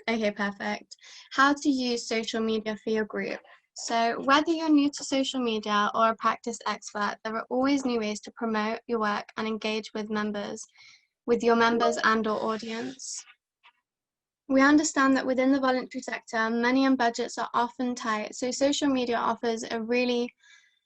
Okay, perfect. How to use social media for your group. So whether you're new to social media or a practice expert, there are always new ways to promote your work and engage with your members and or audience. We understand that within the voluntary sector, money and budgets are often tight, so social media offers a really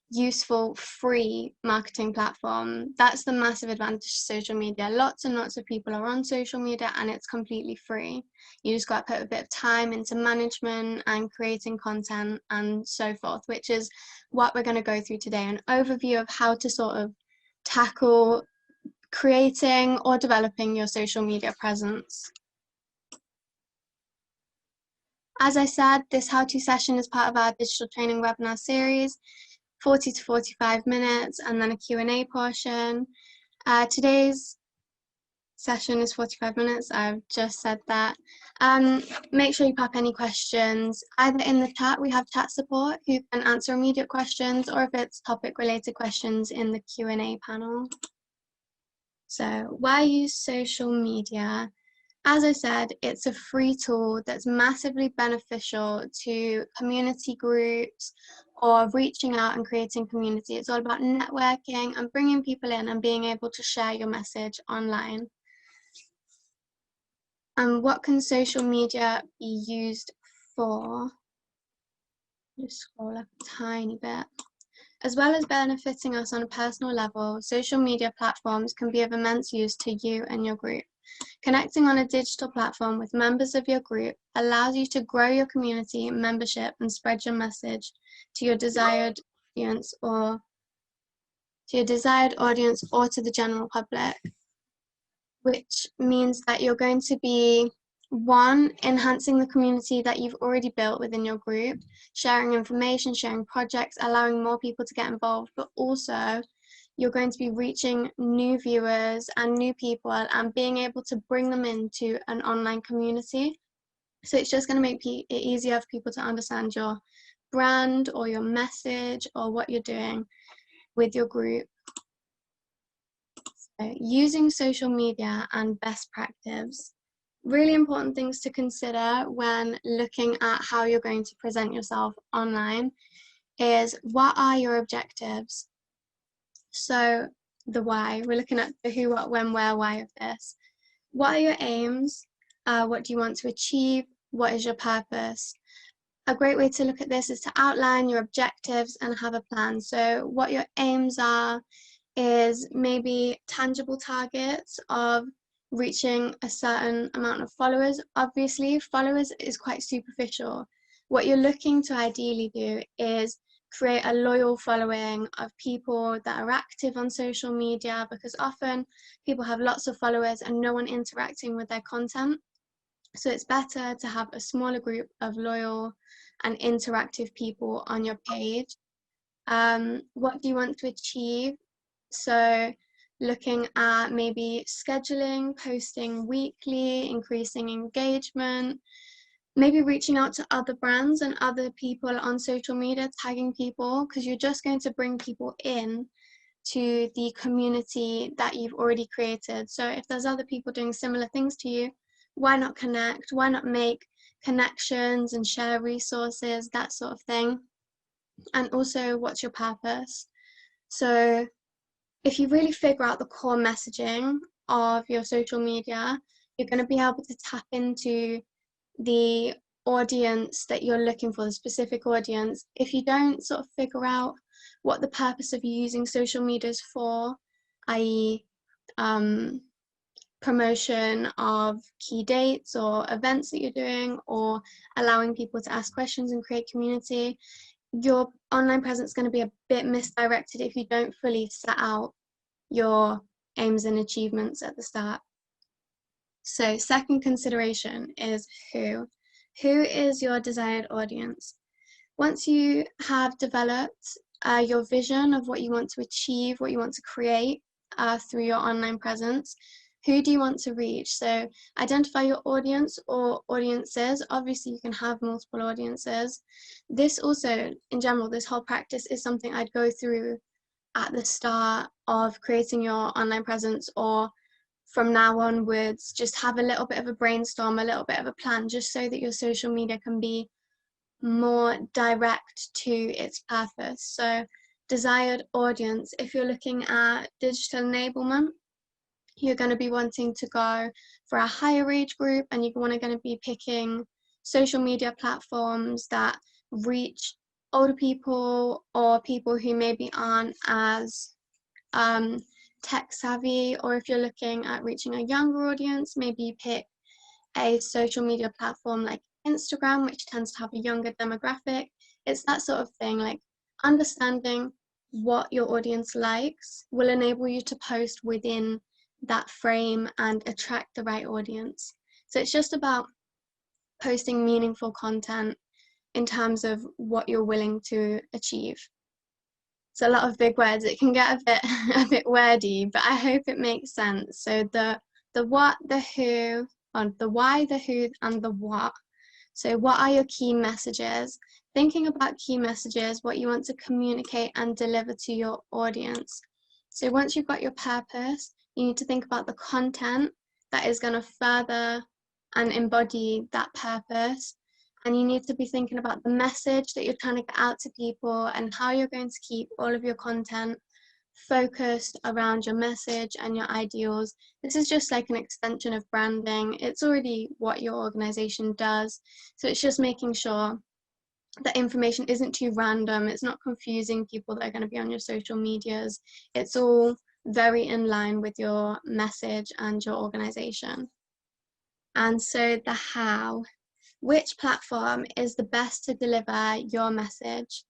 useful free marketing platform. That's the massive advantage of social media. Lots and lots of people are on social media and it's completely free. You just got to put a bit of time into management and creating content and so forth, which is what we're going to go through today, an overview of how to sort of tackle creating or developing your social media presence. As I said, this how-to session is part of our digital training webinar series, 40 to 45 minutes, and then a Q&A portion. Today's session is 45 minutes, I've just said that. Make sure you pop any questions, either in the chat, we have chat support who can answer immediate questions, or if it's topic-related questions in the Q&A panel. So, why use social media? As I said, it's a free tool that's massively beneficial to community groups or reaching out and creating community. It's all about networking and bringing people in and being able to share your message online. And what can social media be used for? Just scroll up a tiny bit. As well as benefiting us on a personal level, social media platforms can be of immense use to you and your group. Connecting on a digital platform with members of your group allows you to grow your community membership and spread your message to your desired audience or to the general public, which means that you're going to be, one, enhancing the community that you've already built within your group, sharing information, sharing projects, allowing more people to get involved, but also you're going to be reaching new viewers and new people and being able to bring them into an online community. So it's just going to make it easier for people to understand your brand or your message or what you're doing with your group. So using social media and best practice. Really important things to consider when looking at how you're going to present yourself online is, what are your objectives? So the why, we're looking at the who, what, when, where, why of this. What are your aims? What do you want to achieve? What is your purpose? A great way to look at this is to outline your objectives and have a plan. So what your aims are is maybe tangible targets of reaching a certain amount of followers. Obviously, followers is quite superficial. What you're looking to ideally do is create a loyal following of people that are active on social media, because often people have lots of followers and no one interacting with their content. So it's better to have a smaller group of loyal and interactive people on your page. What do you want to achieve? So looking at maybe scheduling, posting weekly, increasing engagement, maybe reaching out to other brands and other people on social media, tagging people, because you're just going to bring people in to the community that you've already created. So if there's other people doing similar things to you, why not connect? Why not make connections and share resources, that sort of thing? And also, what's your purpose? So if you really figure out the core messaging of your social media, you're going to be able to tap into the audience that you're looking for, the specific audience. If you don't sort of figure out what the purpose of using social media is for, i.e. promotion of key dates or events that you're doing, or allowing people to ask questions and create community, your online presence is going to be a bit misdirected if you don't fully set out your aims and achievements at the start. So second consideration is who. Who is your desired audience? Once you have developed your vision of what you want to achieve, what you want to create through your online presence, who do you want to reach? So identify your audience or audiences. Obviously, you can have multiple audiences. This also, in general, this whole practice is something I'd go through at the start of creating your online presence, or from now onwards, just have a little bit of a brainstorm, a little bit of a plan, just so that your social media can be more direct to its purpose. So desired audience, if you're looking at digital enablement, you're going to be wanting to go for a higher age group, and you're going to be picking social media platforms that reach older people or people who maybe aren't as tech savvy. Or if you're looking at reaching a younger audience, maybe you pick a social media platform like Instagram, which tends to have a younger demographic. It's that sort of thing. Like, understanding what your audience likes will enable you to post within that frame and attract the right audience. So it's just about posting meaningful content in terms of what you're willing to achieve. It's a lot of big words. It can get a bit wordy, but I hope it makes sense. So the what, the who, or the why, the who, and the what. So what are your key messages? Thinking about key messages, what you want to communicate and deliver to your audience. So once you've got your purpose, you need to think about the content that is going to further and embody that purpose. And you need to be thinking about the message that you're trying to get out to people, and how you're going to keep all of your content focused around your message and your ideals. This is just like an extension of branding. It's already what your organization does. So it's just making sure that information isn't too random. It's not confusing people that are going to be on your social medias. It's all very in line with your message and your organization. And so the how. Which platform is the best to deliver your message?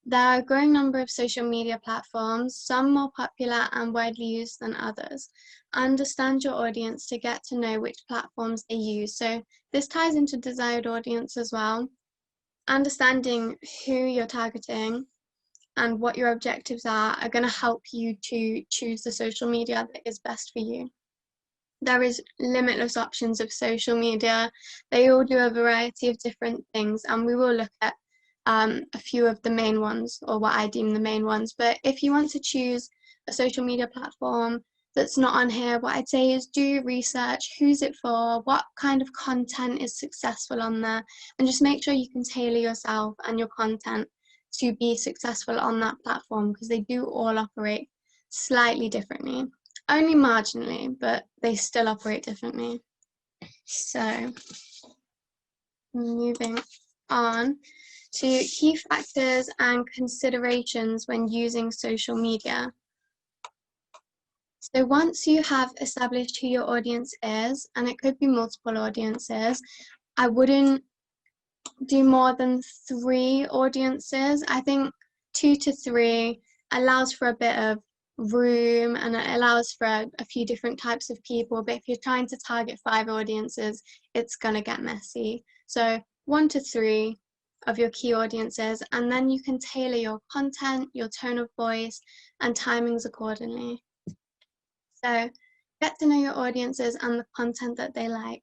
There are a growing number of social media platforms, some more popular and widely used than others. Understand your audience to get to know which platforms they use. So this ties into desired audience as well. Understanding who you're targeting and what your objectives are going to help you to choose the social media that is best for you. There is limitless options of social media. They all do a variety of different things, and we will look at a few of the main ones, or what I deem the main ones. But if you want to choose a social media platform that's not on here, what I'd say is do your research. Who's it for? What kind of content is successful on there? And just make sure you can tailor yourself and your content to be successful on that platform, because they do all operate slightly differently. Only marginally, but they still operate differently. So, moving on to key factors and considerations when using social media. So once you have established who your audience is, and it could be multiple audiences, I wouldn't do more than 3 audiences. I think 2 to 3 allows for a bit of room, and it allows for a few different types of people. But if you're trying to target 5 audiences, it's gonna get messy. So 1 to 3 of your key audiences, and then you can tailor your content, your tone of voice, and timings accordingly. So get to know your audiences and the content that they like.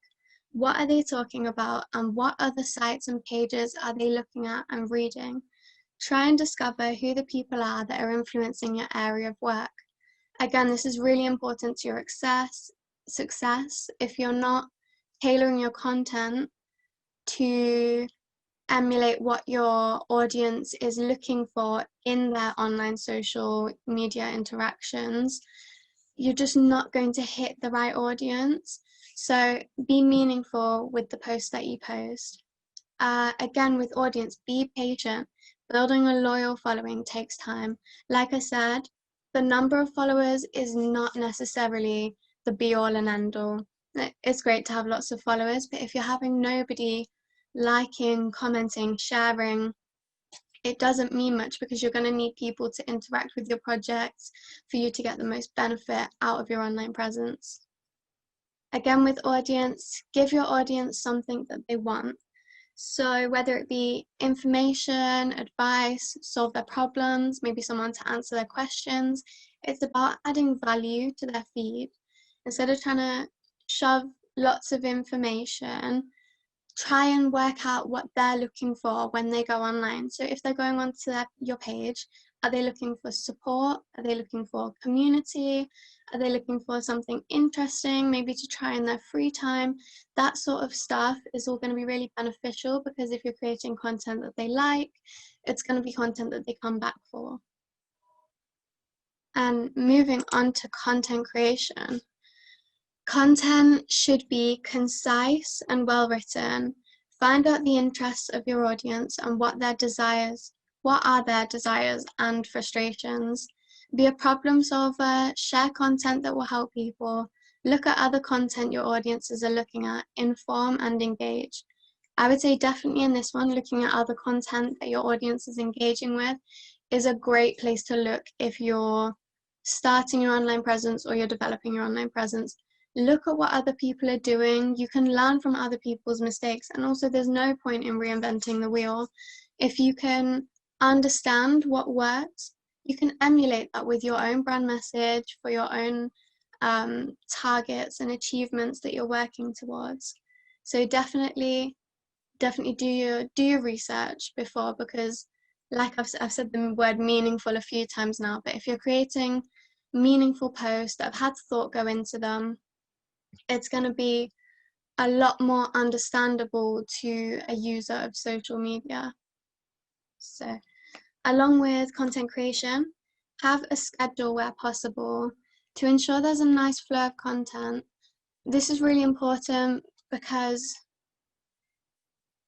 What are they talking about, and what other sites and pages are they looking at and reading? Try and discover who the people are that are influencing your area of work. Again, this is really important to your success. If you're not tailoring your content to emulate what your audience is looking for in their online social media interactions, you're just not going to hit the right audience. So be meaningful with the posts that you post. Again, with audience, be patient. Building a loyal following takes time. Like I said, the number of followers is not necessarily the be-all and end-all. It's great to have lots of followers, but if you're having nobody liking, commenting, sharing, it doesn't mean much, because you're going to need people to interact with your projects for you to get the most benefit out of your online presence. Again, with audience, give your audience something that they want. So whether it be information, advice, solve their problems, maybe someone to answer their questions, it's about adding value to their feed. Instead of trying to shove lots of information, try and work out what they're looking for when they go online. So if they're going onto your page Are they looking for support? Are they looking for community? Are they looking for something interesting, maybe to try in their free time? That sort of stuff is all going to be really beneficial, because if you're creating content that they like, it's going to be content that they come back for. And moving on to content creation. Content should be concise and well written. Find out the interests of your audience and what are their desires and frustrations. Be a problem solver, share content that will help people, look at other content your audiences are looking at, inform and engage. I would say definitely in this one, looking at other content that your audience is engaging with is a great place to look if you're starting your online presence or you're developing your online presence. Look at what other people are doing. You can learn from other people's mistakes, and also there's no point in reinventing the wheel. If you can understand what works, you can emulate that with your own brand message for your own targets and achievements that you're working towards. So definitely do your research before, because like I've said the word meaningful a few times now, but if you're creating meaningful posts that have had thought go into them, it's going to be a lot more understandable to a user of social media. So along with content creation, have a schedule where possible to ensure there's a nice flow of content. This is really important because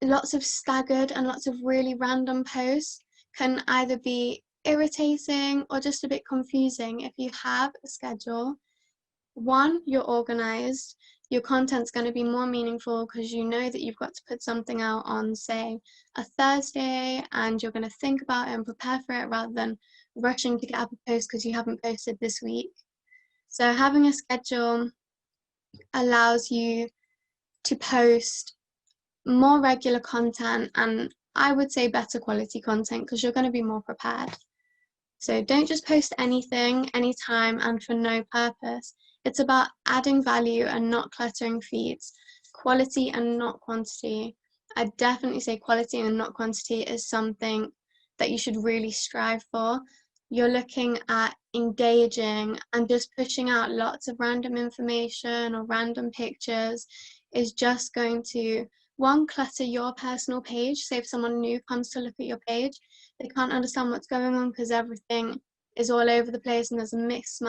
lots of staggered and lots of really random posts can either be irritating or just a bit confusing. If you have a schedule, one, you're organized, your content's going to be more meaningful because you know that you've got to put something out on, say, a Thursday, and you're going to think about it and prepare for it rather than rushing to get up a post because you haven't posted this week. So having a schedule allows you to post more regular content, and I would say better quality content, because you're going to be more prepared. So don't just post anything, anytime, and for no purpose. It's about adding value and not cluttering feeds. Quality and not quantity. I definitely say quality and not quantity is something that you should really strive for. You're looking at engaging, and just pushing out lots of random information or random pictures is just going to, one, clutter your personal page. Say if someone new comes to look at your page, they can't understand what's going on because everything is all over the place and there's a mix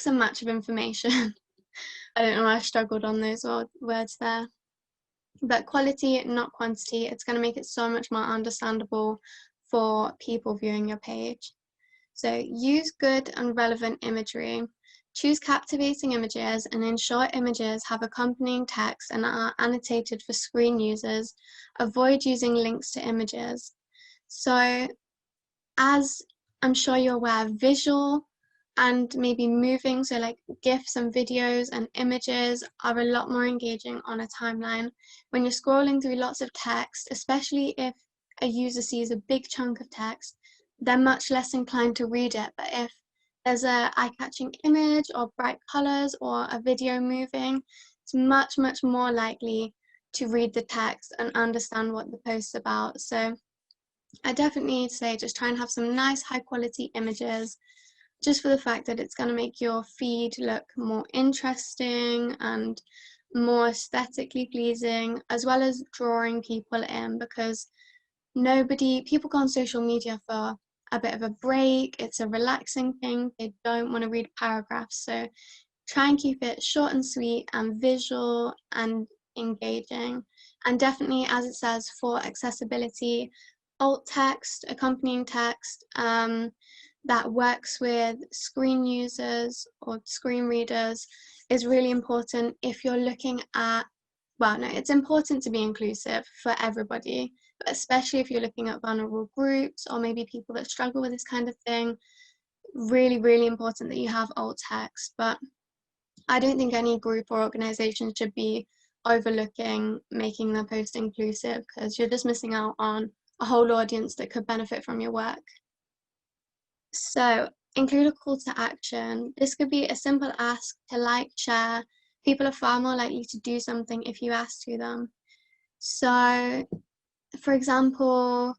and match of information. I don't know why I struggled on those words there. But quality, not quantity, it's going to make it so much more understandable for people viewing your page. So use good and relevant imagery. Choose captivating images and ensure images have accompanying text and are annotated for screen users. Avoid using links to images. So, as I'm sure you're aware, visual and maybe moving, so like GIFs and videos and images, are a lot more engaging on a timeline. When you're scrolling through lots of text, especially if a user sees a big chunk of text, they're much less inclined to read it. But if there's a eye-catching image or bright colors or a video moving, it's much, much more likely to read the text and understand what the post's about. So I definitely say just try and have some nice high quality images, just for the fact that it's going to make your feed look more interesting and more aesthetically pleasing, as well as drawing people in, because people go on social media for a bit of a break. It's a relaxing thing. They don't want to read paragraphs. So try and keep it short and sweet and visual and engaging. And definitely, as it says, for accessibility, alt text, accompanying text, that works with screen users or screen readers is really important if you're looking at, it's important to be inclusive for everybody, but especially if you're looking at vulnerable groups or maybe people that struggle with this kind of thing. Really, really important that you have alt text. But I don't think any group or organization should be overlooking making their post inclusive, because you're just missing out on a whole audience that could benefit from your work. So include a call to action. This could be a simple ask to like, share. People are far more likely to do something if you ask to them. So, for example,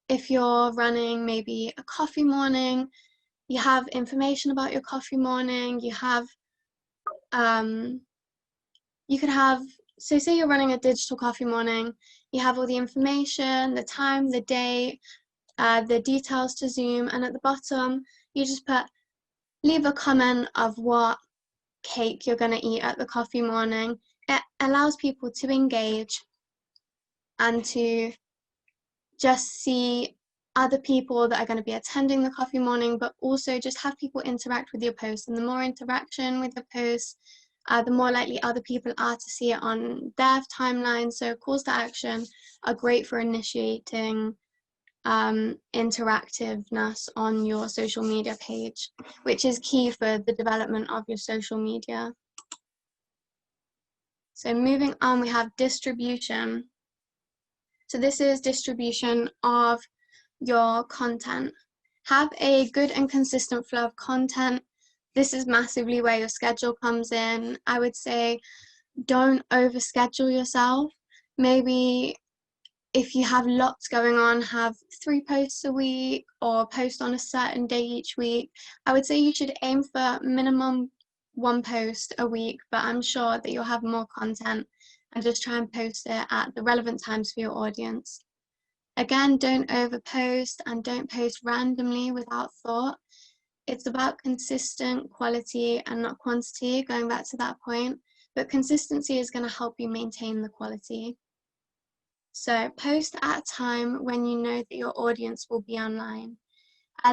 if you're running maybe a coffee morning, you have information about your coffee morning, you have, you could have, so say you're running a digital coffee morning, you have all the information, the time, the date, the details to Zoom, and at the bottom, you just put, leave a comment of what cake you're going to eat at the coffee morning. It allows people to engage and to just see other people that are going to be attending the coffee morning, but also just have people interact with your post. And the more interaction with your posts, the more likely other people are to see it on their timeline. So calls to action are great for initiating interactiveness on your social media page, which is key for the development of your social media. So moving on, we have distribution. So this is distribution of your content. Have a good and consistent flow of content. This is massively where your schedule comes in. I would say don't overschedule yourself. Maybe if you have lots going on, have 3 posts a week or post on a certain day each week. I would say you should aim for minimum 1 post a week, but I'm sure that you'll have more content, and just try and post it at the relevant times for your audience. Again, don't overpost and don't post randomly without thought. It's about consistent quality and not quantity, going back to that point, but consistency is going to help you maintain the quality. So post at a time when you know that your audience will be online.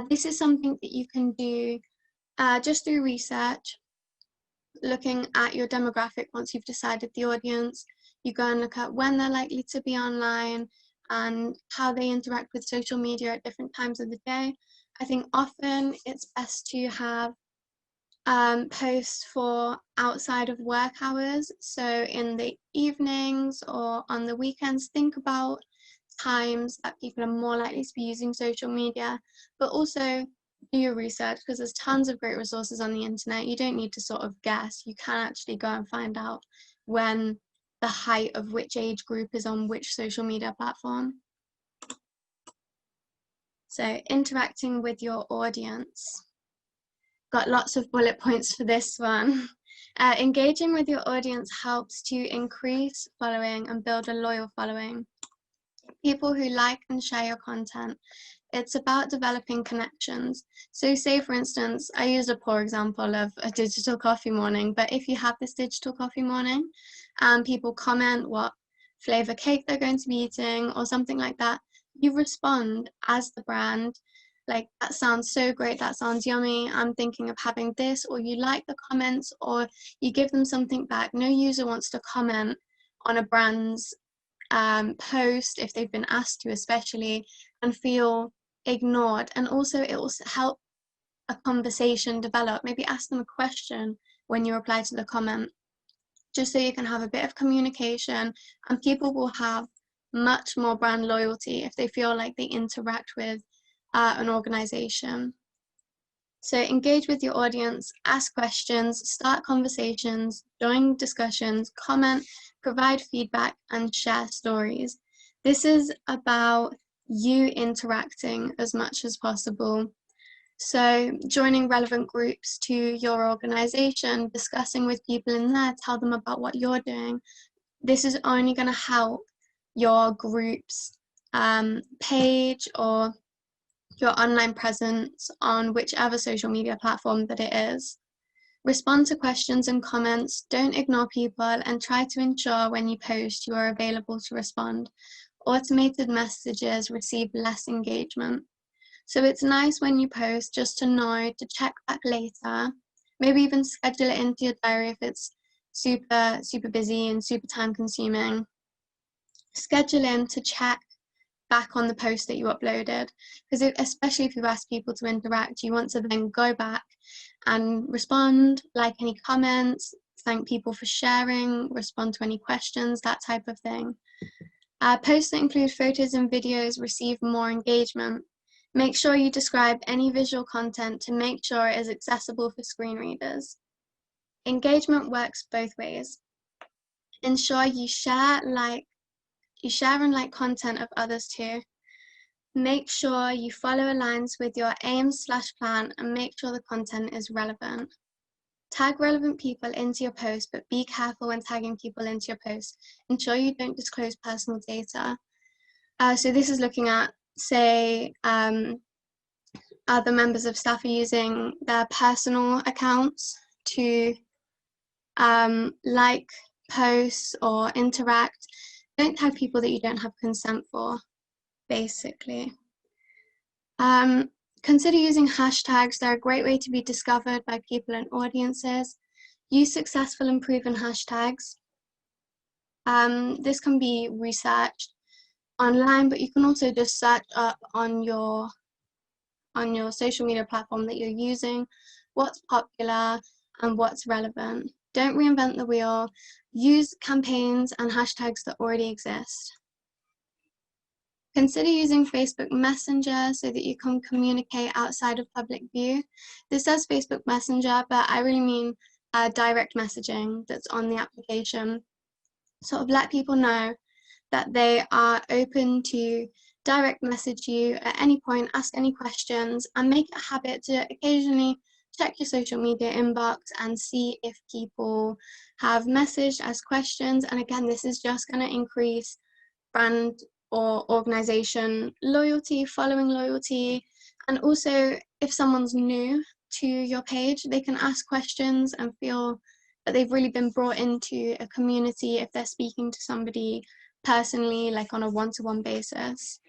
This is something that you can do just through research, looking at your demographic. Once you've decided the audience, you go and look at when they're likely to be online and how they interact with social media at different times of the day. I think often it's best to have posts for outside of work hours. So in the evenings or on the weekends, think about times that people are more likely to be using social media, but also do your research, because there's tons of great resources on the internet. You don't need to sort of guess. You can actually go and find out when the height of which age group is on which social media platform. So interacting with your audience. Got lots of bullet points for this one. Engaging with your audience helps to increase following and build a loyal following. People who like and share your content. It's about developing connections. So say, for instance, I used a poor example of a digital coffee morning, but if you have this digital coffee morning and people comment what flavor cake they're going to be eating or something like that, you respond as the brand, like, that sounds so great, that sounds yummy, I'm thinking of having this, or you like the comments, or you give them something back. No user wants to comment on a brand's post if they've been asked to, especially, and feel ignored. And also it will help a conversation develop. Maybe ask them a question when you reply to the comment, just so you can have a bit of communication, and people will have much more brand loyalty if they feel like they interact with an organization. So engage with your audience, ask questions, start conversations, join discussions, comment, provide feedback, and share stories. This is about you interacting as much as possible. So joining relevant groups to your organization, discussing with people in there, tell them about what you're doing. This is only going to help your group's page or your online presence on whichever social media platform that it is. Respond to questions and comments, don't ignore people, and try to ensure when you post you are available to respond. Automated messages receive less engagement. So it's nice when you post just to know to check back later, maybe even schedule it into your diary if it's super busy and super time consuming. Schedule in to check back on the post that you uploaded, because especially if you've asked people to interact, you want to then go back and respond, like any comments, thank people for sharing, respond to any questions, that type of thing. Posts that include photos and videos receive more engagement. Make sure you describe any visual content to make sure it is accessible for screen readers. Engagement works both ways. Ensure you share and like content of others too. Make sure you follow aligns with your aims/plan and make sure the content is relevant. Tag relevant people into your post, but be careful when tagging people into your post. Ensure you don't disclose personal data. So this is looking at, say, other members of staff are using their personal accounts to like posts or interact. Don't tag people that you don't have consent for, basically. Consider using hashtags. They're a great way to be discovered by people and audiences. Use successful and proven hashtags. This can be researched online, but you can also just search up on your social media platform that you're using what's popular and what's relevant. Don't reinvent the wheel. Use campaigns and hashtags that already exist. Consider using Facebook Messenger so that you can communicate outside of public view. This says Facebook Messenger, but I really mean direct messaging that's on the application. Sort of let people know that they are open to direct message you at any point, ask any questions, and make it a habit to occasionally check your social media inbox and see if people have messaged, asked questions. And again, this is just going to increase brand or organization loyalty, following loyalty, and also if someone's new to your page, they can ask questions and feel that they've really been brought into a community if they're speaking to somebody personally, like on a one-to-one basis.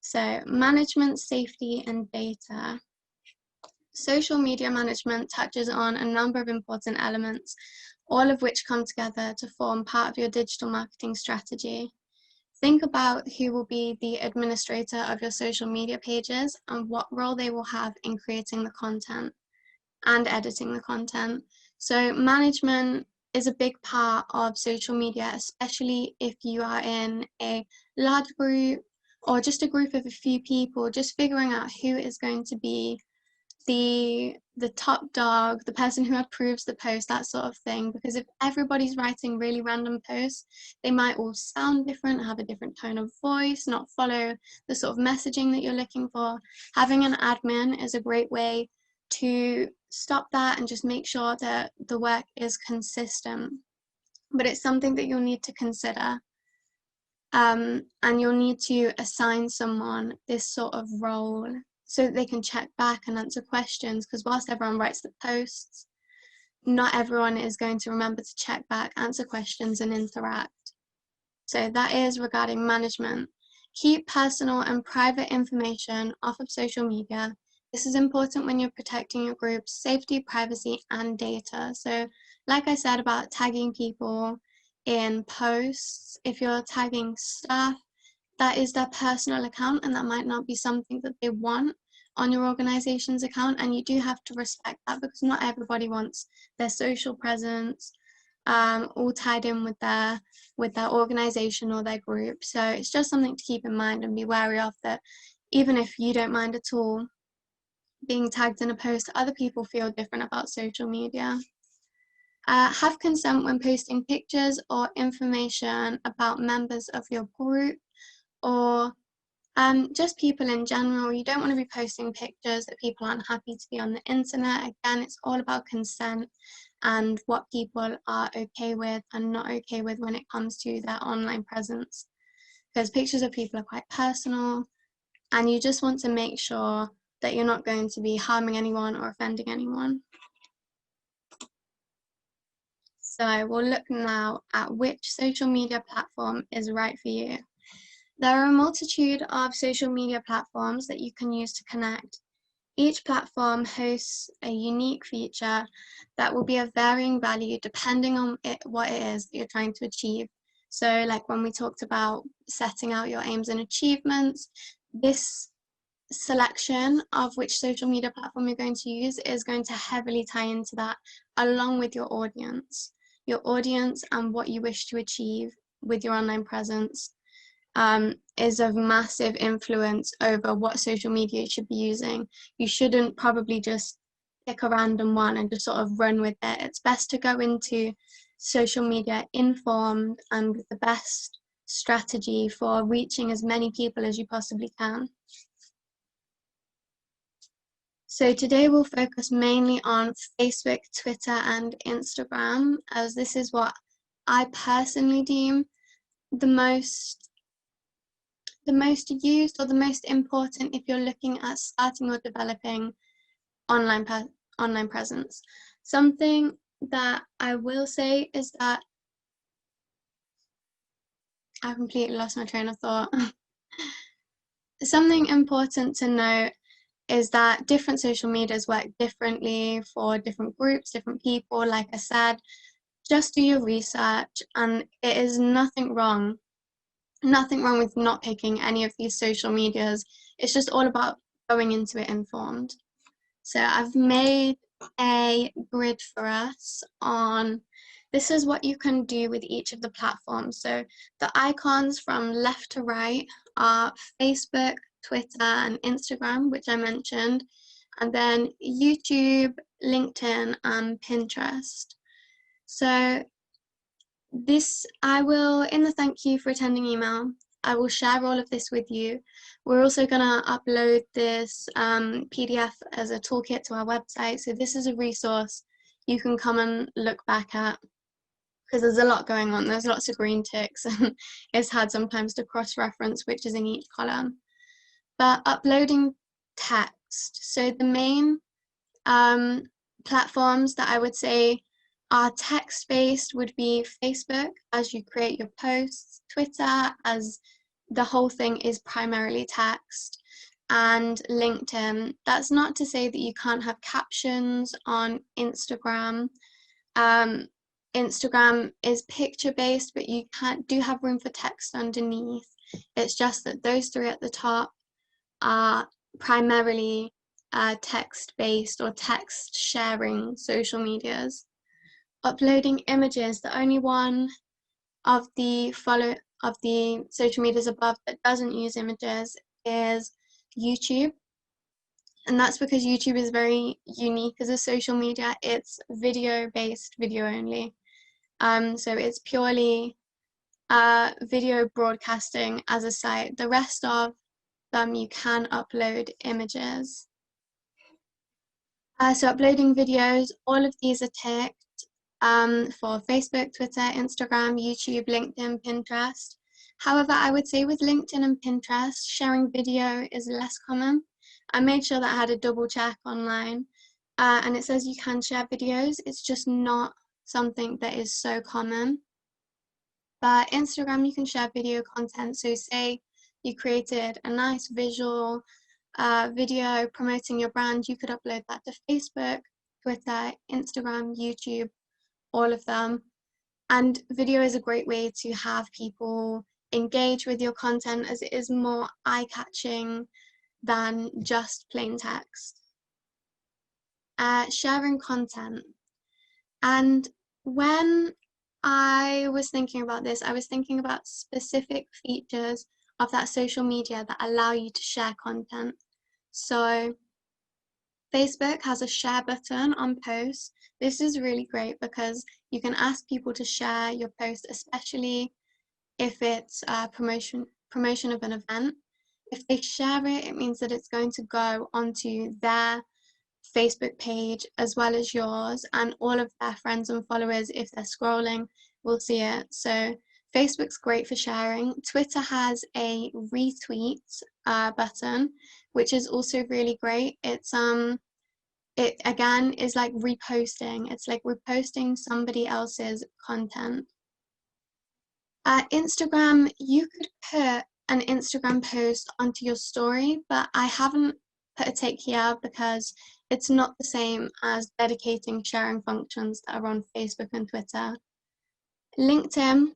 So management, safety, and data. Social media management touches on a number of important elements, all of which come together to form part of your digital marketing strategy. Think about who will be the administrator of your social media pages and what role they will have in creating the content and editing the content. So management is a big part of social media, especially if you are in a large group or just a group of a few people, just figuring out who is going to be the top dog, the person who approves the post, that sort of thing. Because if everybody's writing really random posts, they might all sound different, have a different tone of voice, not follow the sort of messaging that you're looking for. Having an admin is a great way to stop that and just make sure that the work is consistent. But it's something that you'll need to consider. And you'll need to assign someone this sort of role so that they can check back and answer questions, because whilst everyone writes the posts, not everyone is going to remember to check back, answer questions, and interact. So that is regarding management. Keep personal and private information off of social media. This is important when you're protecting your group's safety, privacy, and data. So like I said about tagging people in posts, if you're tagging staff, that is their personal account, and that might not be something that they want on your organization's account, and you do have to respect that, because not everybody wants their social presence all tied in with their organization or their group. So it's just something to keep in mind and be wary of, that even if you don't mind at all being tagged in a post, other people feel different about social media. Have consent when posting pictures or information about members of your group, or just people in general. You don't want to be posting pictures that people aren't happy to be on the internet. Again, it's all about consent and what people are okay with and not okay with when it comes to their online presence. Because pictures of people are quite personal, and you just want to make sure that you're not going to be harming anyone or offending anyone. So we'll look now at which social media platform is right for you. There are a multitude of social media platforms that you can use to connect. Each platform hosts a unique feature that will be of varying value depending on what it is that you're trying to achieve. So like when we talked about setting out your aims and achievements, this selection of which social media platform you're going to use is going to heavily tie into that, along with your audience and what you wish to achieve with your online presence. Is of massive influence over what social media you should be using. You shouldn't probably just pick a random one and just sort of run with it. It's best to go into social media informed and with the best strategy for reaching as many people as you possibly can. So today we'll focus mainly on Facebook, Twitter, and Instagram, as this is what I personally deem the most used or the most important if you're looking at starting or developing online presence. Something that I will say is that I completely lost my train of thought. Something important to note is that different social medias work differently for different groups, different people. Like I said, just do your research, and it is nothing wrong with not picking any of these social medias. It's just all about going into it informed. So I've made a grid for us on, this is what you can do with each of the platforms. So the icons from left to right are Facebook, Twitter, and Instagram, which I mentioned, and then YouTube, LinkedIn, and Pinterest. So I will, in the thank you for attending email, I will share all of this with you. We're also going to upload this PDF as a toolkit to our website. So this is a resource you can come and look back at, because there's a lot going on. There's lots of green ticks, and it's hard sometimes to cross-reference which is in each column. But uploading text. So the main platforms that I would say are text-based would be Facebook, as you create your posts, Twitter, as the whole thing is primarily text, and LinkedIn. That's not to say that you can't have captions on Instagram. Instagram is picture-based, but you do have room for text underneath. It's just that those three at the top are primarily text-based or text-sharing social medias. Uploading images, the only one of the social medias above that doesn't use images is YouTube. And that's because YouTube is very unique as a social media. It's video-based, video only. So it's purely video broadcasting as a site. The rest of them you can upload images. So uploading videos, all of these are ticked for Facebook, Twitter, Instagram, YouTube, LinkedIn, Pinterest. However, I would say with LinkedIn and Pinterest, sharing video is less common. I made sure that I had a double check online, and it says you can share videos. It's just not something that is so common. But Instagram, you can share video content. So say you created a nice visual video promoting your brand, you could upload that to Facebook, Twitter, Instagram, YouTube, all of them. And video is a great way to have people engage with your content, as it is more eye-catching than just plain text. Sharing content. And when I was thinking about this, I was thinking about specific features of that social media that allow you to share content. So Facebook has a share button on posts. This is really great because you can ask people to share your post, especially if it's a promotion of an event. If they share it, it means that it's going to go onto their Facebook page as well as yours, and all of their friends and followers, if they're scrolling, will see it. So Facebook's great for sharing. Twitter has a retweet button, which is also really great. It again is like reposting. It's like reposting somebody else's content. Instagram, you could put an Instagram post onto your story, but I haven't put a tick here because it's not the same as dedicating sharing functions that are on Facebook and Twitter. LinkedIn,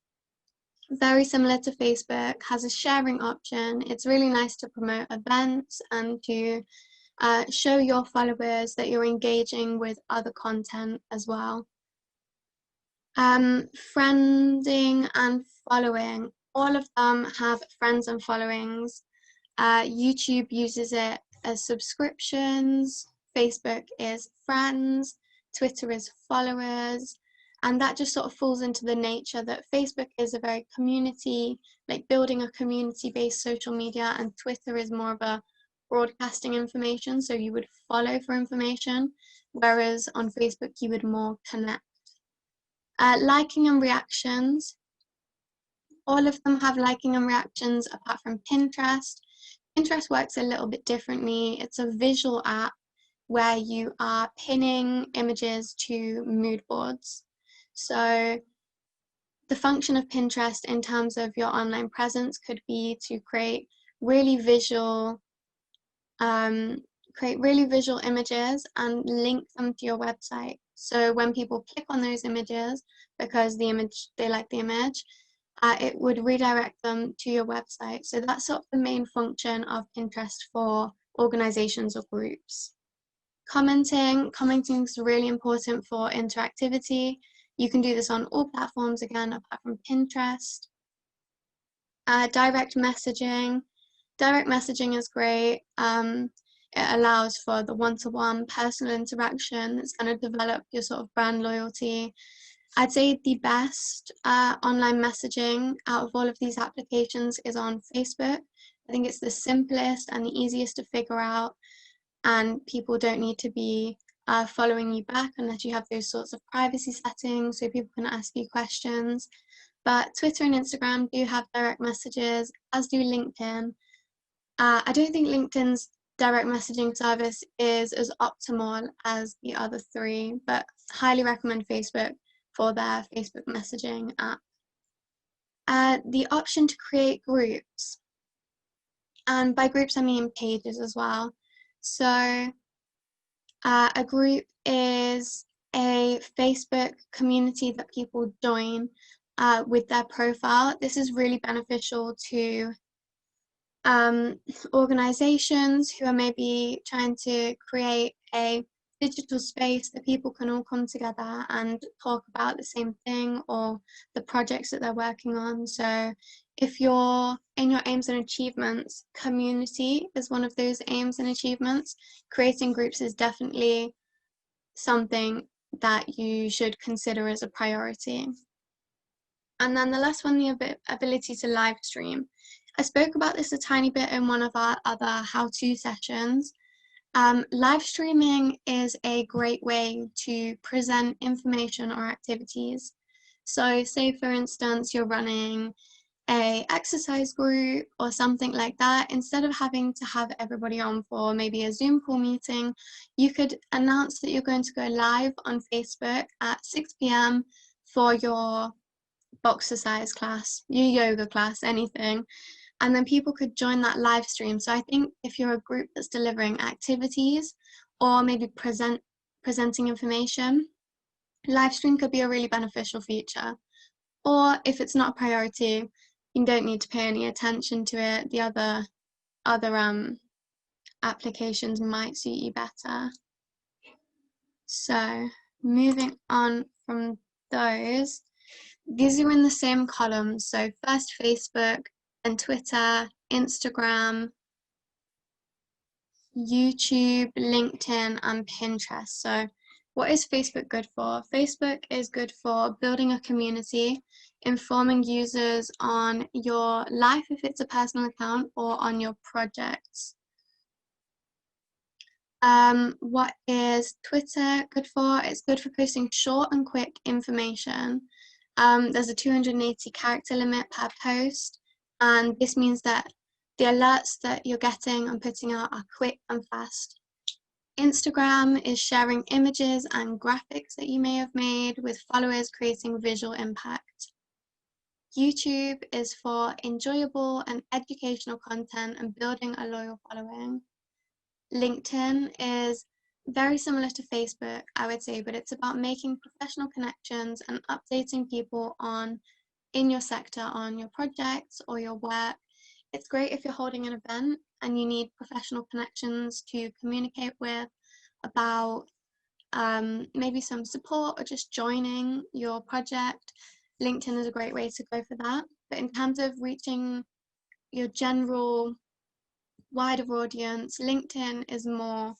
very similar to Facebook, has a sharing option. It's really nice to promote events and to show your followers that you're engaging with other content as well. Friending and following, all of them have friends and followings. YouTube uses it as subscriptions, Facebook is friends, Twitter is followers, And that just sort of falls into the nature that Facebook is a very community, like building a community-based social media, and Twitter is more of a broadcasting information, so you would follow for information, whereas on Facebook you would more connect. Liking and reactions. All of them have liking and reactions apart from Pinterest. Pinterest works a little bit differently. It's a visual app where you are pinning images to mood boards. So the function of Pinterest in terms of your online presence could be to create really visual images and link them to your website. So when people click on those images, because they like the image, it would redirect them to your website. So that's sort of the main function of Pinterest for organizations or groups. Commenting is really important for interactivity. You can do this on all platforms, again, apart from Pinterest. Direct messaging. Direct messaging is great. It allows for the one-to-one personal interaction. It's going to develop your sort of brand loyalty. I'd say the best online messaging out of all of these applications is on Facebook. I think it's the simplest and the easiest to figure out, and people don't need to be following you back unless you have those sorts of privacy settings so people can ask you questions. But Twitter and Instagram do have direct messages, as do LinkedIn. I don't think LinkedIn's direct messaging service is as optimal as the other three, but highly recommend Facebook for their Facebook messaging app. The option to create groups, and by groups I mean pages as well. So a group is a Facebook community that people join with their profile. This is really beneficial to organizations who are maybe trying to create a digital space that people can all come together and talk about the same thing or the projects that they're working on. So if you're in your aims and achievements, community is one of those aims and achievements. Creating groups is definitely something that you should consider as a priority. And then the last one, the ability to live stream. I spoke about this a tiny bit in one of our other how-to sessions. Live streaming is a great way to present information or activities. So say for instance, you're running a exercise group or something like that. Instead of having to have everybody on for maybe a Zoom call meeting, you could announce that you're going to go live on Facebook at 6 p.m. for your boxercise class, your yoga class, anything. And then people could join that live stream. So I think if you're a group that's delivering activities or maybe presenting information, live stream could be a really beneficial feature. Or if it's not a priority, you don't need to pay any attention to it. The other applications might suit you better. So moving on from those, these are in the same columns. So first Facebook, and Twitter, Instagram, YouTube, LinkedIn, and Pinterest. So what is Facebook good for? Facebook is good for building a community, informing users on your life if it's a personal account, or on your projects. What is Twitter good for? It's good for posting short and quick information. There's a 280 character limit per post. And this means that the alerts that you're getting and putting out are quick and fast. Instagram is sharing images and graphics that you may have made with followers, creating visual impact. YouTube is for enjoyable and educational content and building a loyal following. LinkedIn is very similar to Facebook, I would say, but it's about making professional connections and updating people in your sector on your projects or your work. It's great if you're holding an event and you need professional connections to communicate with about maybe some support or just joining your project. LinkedIn is a great way to go for that. But in terms of reaching your general wider audience, LinkedIn is more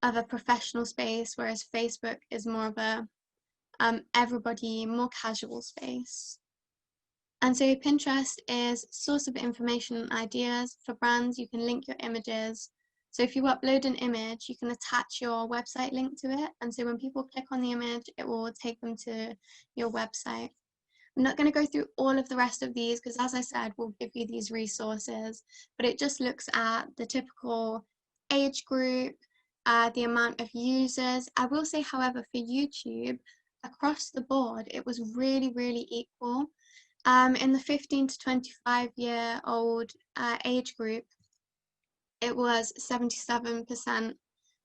of a professional space, whereas Facebook is more of a everybody more casual space. And so Pinterest is a source of information and ideas for brands. You can link your images. So if you upload an image, you can attach your website link to it. And so when people click on the image, it will take them to your website. I'm not going to go through all of the rest of these because, as I said, we'll give you these resources, but it just looks at the typical age group, the amount of users. I will say, however, for YouTube, across the board, it was really, really equal. In the 15 to 25-year-old age group, it was 77%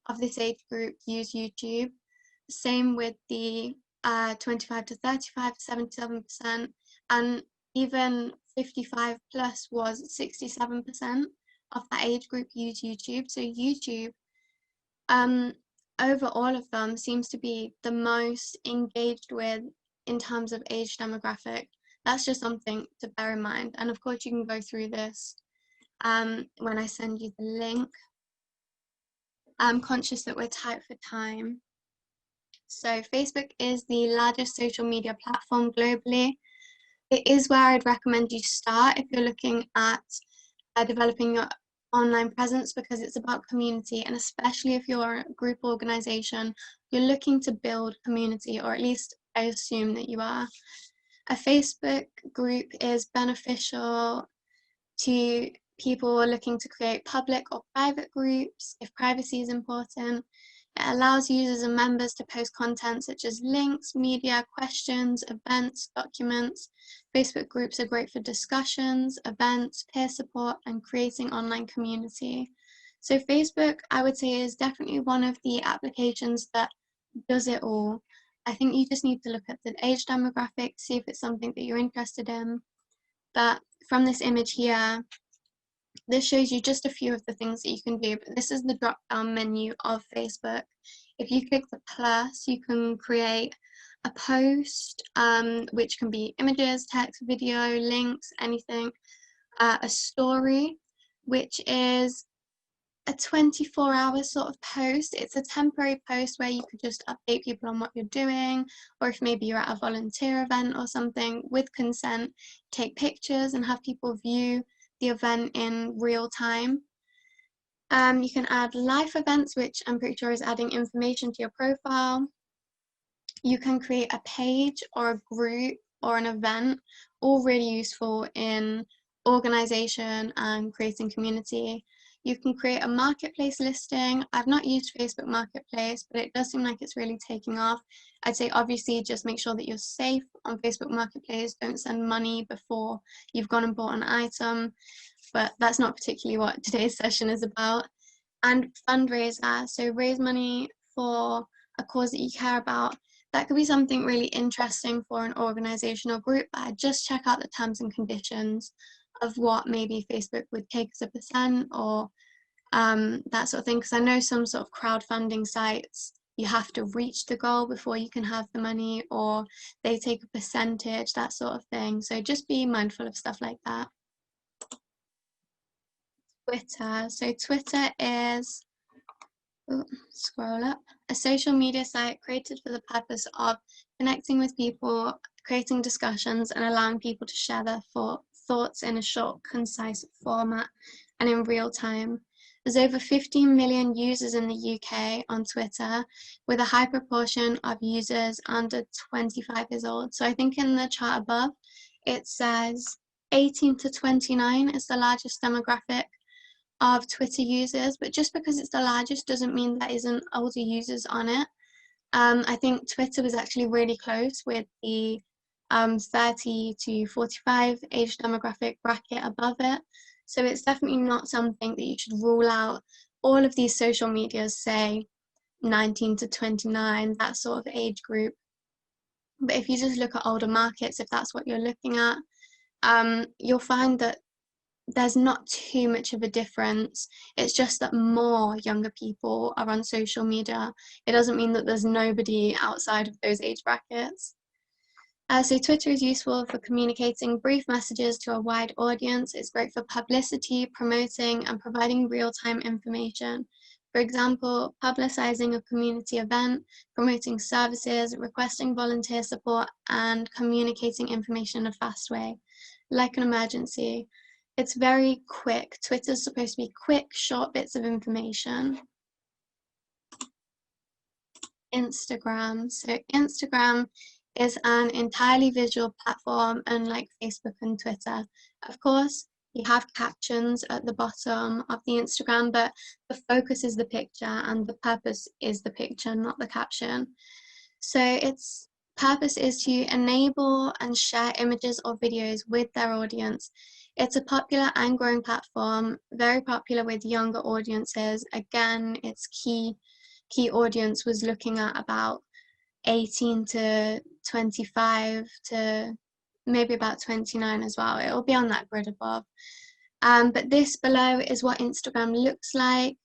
of this age group use YouTube. Same with the 25 to 35, 77%, and even 55 plus was 67% of that age group use YouTube. So YouTube, over all of them, seems to be the most engaged with in terms of age demographic. That's just something to bear in mind. And of course, you can go through this when I send you the link. I'm conscious that we're tight for time. So Facebook is the largest social media platform globally. It is where I'd recommend you start if you're looking at developing your online presence, because it's about community, and especially if you're a group organization, you're looking to build community, or at least I assume that you are. A Facebook group is beneficial to people looking to create public or private groups if privacy is important. It allows users and members to post content such as links, media, questions, events, documents. Facebook groups are great for discussions, events, peer support, and creating online community. So Facebook, I would say, is definitely one of the applications that does it all. I think you just need to look at the age demographic, see if it's something that you're interested in. But from this image here, this shows you just a few of the things that you can do, but this is the drop-down menu of Facebook. If you click the plus, you can create a post, which can be images, text, video, links, anything. A story, which is a 24-hour sort of post. It's a temporary post where you could just update people on what you're doing, or if maybe you're at a volunteer event or something, with consent, take pictures and have people view the event in real time. You can add live events, which I'm pretty sure is adding information to your profile. You can create a page or a group or an event, all really useful in organization and creating community. You can create a marketplace listing. I've not used Facebook Marketplace, but it does seem like it's really taking off. I'd say obviously just make sure that you're safe on Facebook Marketplace. Don't send money before you've gone and bought an item, but that's not particularly what today's session is about. And fundraiser, so raise money for a cause that you care about. That could be something really interesting for an organization or group, but I'd just check out the terms and conditions of what maybe Facebook would take as a percent, or that sort of thing, because I know some sort of crowdfunding sites, you have to reach the goal before you can have the money, or they take a percentage, that sort of thing. So just be mindful of stuff like that. Twitter. So Twitter is, scroll up, a social media site created for the purpose of connecting with people, creating discussions, and allowing people to share their thoughts in a short, concise format and in real time. There's over 15 million users in the UK on Twitter, with a high proportion of users under 25 years old. So I think in the chart above, it says 18 to 29 is the largest demographic of Twitter users, but just because it's the largest doesn't mean there isn't older users on it. I think Twitter was actually really close with the 30 to 45 age demographic bracket above it. So it's definitely not something that you should rule out. All of these social medias say 19 to 29, that sort of age group. But if you just look at older markets, if that's what you're looking at, you'll find that there's not too much of a difference. It's just that more younger people are on social media. It doesn't mean that there's nobody outside of those age brackets. So Twitter is useful for communicating brief messages to a wide audience. It's great for publicity, promoting, and providing real-time information. For example, publicizing a community event, promoting services, requesting volunteer support, and communicating information in a fast way, like an emergency. It's very quick. Twitter's supposed to be quick, short bits of information. Instagram. So Instagram is an entirely visual platform, unlike Facebook and Twitter. Of course, you have captions at the bottom of the Instagram, but the focus is the picture and the purpose is the picture, not the caption. So its purpose is to enable and share images or videos with their audience. It's a popular and growing platform, very popular with younger audiences. Again, its key audience was looking at about 18 to 25 to maybe about 29 as well. It will be on that grid above. But this below is what Instagram looks like.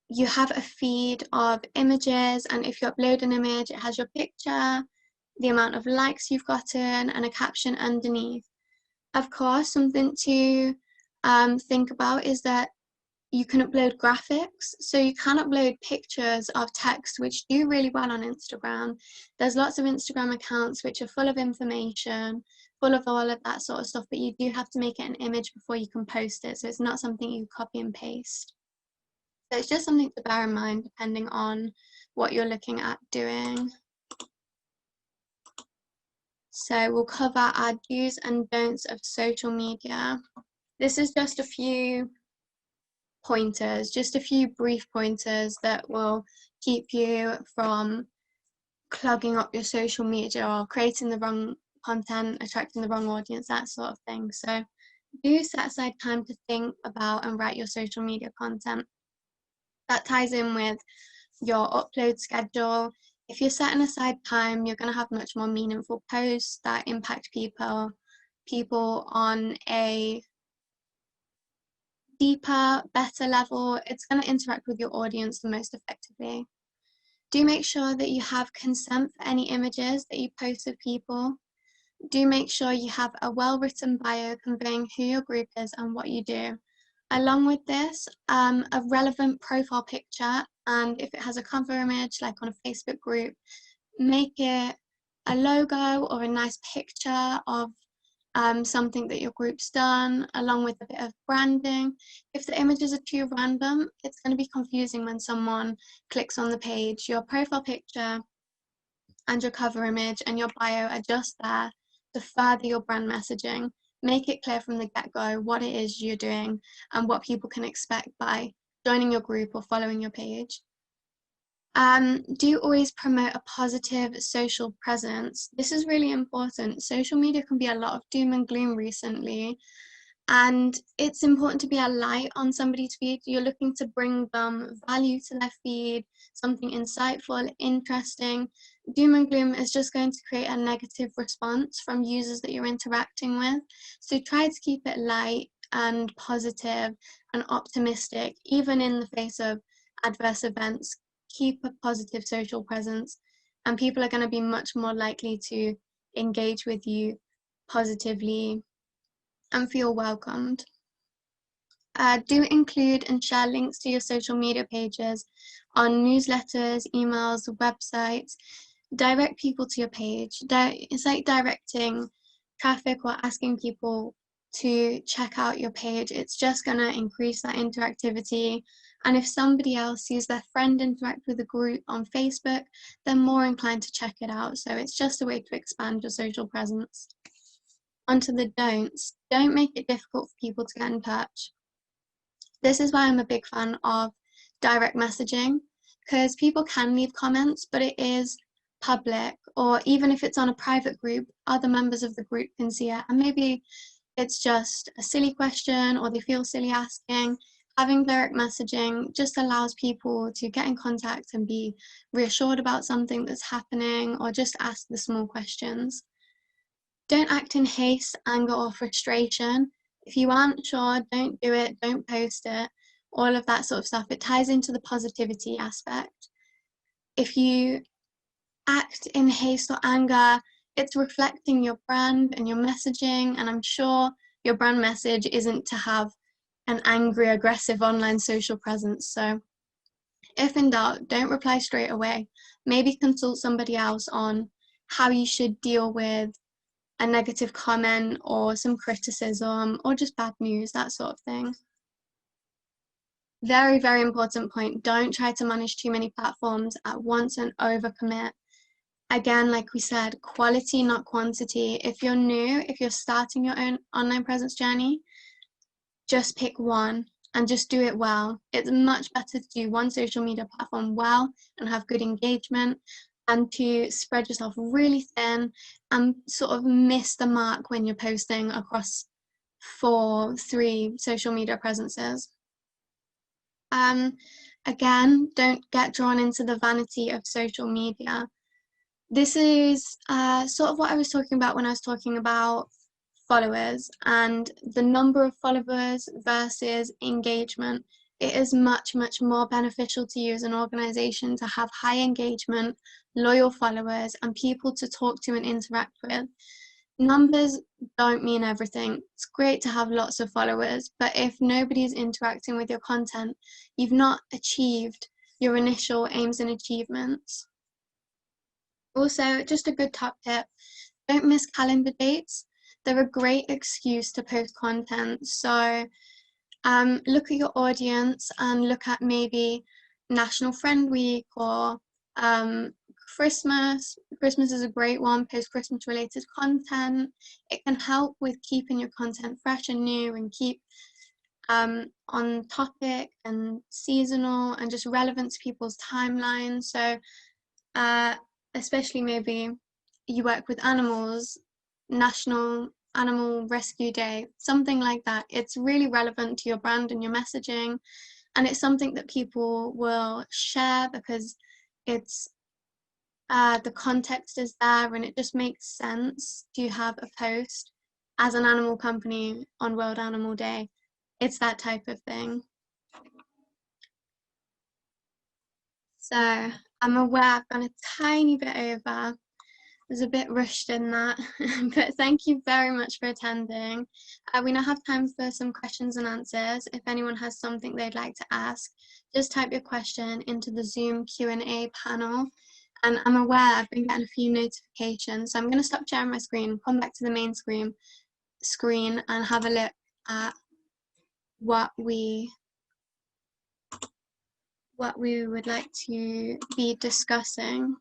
You have a feed of images, and if you upload an image, it has your picture, the amount of likes you've gotten, and a caption underneath. Of course, something to think about is that you can upload graphics, so you can upload pictures of text, which do really well on Instagram. There's lots of Instagram accounts which are full of information, full of all of that sort of stuff, but you do have to make it an image before you can post it, so it's not something you copy and paste. So it's just something to bear in mind depending on what you're looking at doing. So we'll cover our do's and don'ts of social media. This is just a few pointers, just a few brief pointers that will keep you from clogging up your social media or creating the wrong content, attracting the wrong audience, that sort of thing. So do set aside time to think about and write your social media content. That ties in with your upload schedule. If you're setting aside time, you're going to have much more meaningful posts that impact people on a deeper, better level. It's going to interact with your audience the most effectively. Do make sure that you have consent for any images that you post of people. Do make sure you have a well-written bio conveying who your group is and what you do. Along with this, a relevant profile picture, and if it has a cover image like on a Facebook group, make it a logo or a nice picture of something that your group's done, along with a bit of branding. If the images are too random, it's going to be confusing when someone clicks on the page. Your profile picture and your cover image and your bio are just there to further your brand messaging. Make it clear from the get-go what it is you're doing and what people can expect by joining your group or following your page. Do always promote a positive social presence. This is really important. Social media can be a lot of doom and gloom recently, and it's important to be a light on somebody's feed. You're looking to bring them value to their feed, something insightful, interesting. Doom and gloom is just going to create a negative response from users that you're interacting with. So try to keep it light and positive and optimistic, even in the face of adverse events. Keep a positive social presence, and people are going to be much more likely to engage with you positively and feel welcomed. Do include and share links to your social media pages on newsletters, emails, websites. Direct people to your page. It's like directing traffic or asking people to check out your page. It's just going to increase that interactivity. And if somebody else sees their friend interact with a group on Facebook, they're more inclined to check it out. So it's just a way to expand your social presence. Onto the don'ts. Don't make it difficult for people to get in touch. This is why I'm a big fan of direct messaging, because people can leave comments, but it is public, or even if it's on a private group, other members of the group can see it, and maybe it's just a silly question or they feel silly asking. Having direct messaging just allows people to get in contact and be reassured about something that's happening, or just ask the small questions. Don't act in haste, anger, or frustration. If you aren't sure, don't do it, don't post it, all of that sort of stuff. It ties into the positivity aspect. If you act in haste or anger, it's reflecting your brand and your messaging, and I'm sure your brand message isn't to have an angry, aggressive online social presence. So If in doubt, don't reply straight away. Maybe consult somebody else on how you should deal with a negative comment or some criticism or just bad news, that sort of thing. Very, very important point. Don't try to manage too many platforms at once and overcommit. Again, like we said, quality, not quantity. If you're new, if you're starting your own online presence journey, just pick one and just do it well. It's much better to do one social media platform well and have good engagement and to spread yourself really thin and sort of miss the mark when you're posting across 3 social media presences. Again, don't get drawn into the vanity of social media. This is sort of what I was talking about when I was talking about followers and the number of followers versus engagement. It is much, much more beneficial to you as an organization to have high engagement, loyal followers, and people to talk to and interact with. Numbers don't mean everything. It's great to have lots of followers, but if nobody's interacting with your content, you've not achieved your initial aims and achievements. Also, just a good top tip, don't miss calendar dates. They're a great excuse to post content. So look at your audience and look at maybe National Friend Week or Christmas. Christmas is a great one, post Christmas related content. It can help with keeping your content fresh and new and keep on topic and seasonal and just relevant to people's timelines. So especially maybe you work with animals, National Animal Rescue Day, something like that. It's really relevant to your brand and your messaging, and it's something that people will share because it's the context is there and it just makes sense to have a post as an animal company on World Animal Day. It's that type of thing. So I'm aware I've gone a tiny bit over. I was a bit rushed in that, but thank you very much for attending. We now have time for some questions and answers. If anyone has something they'd like to ask, just type your question into the Zoom Q&A panel. And I'm aware I've been getting a few notifications, so I'm going to stop sharing my screen, come back to the main screen and have a look at what we would like to be discussing.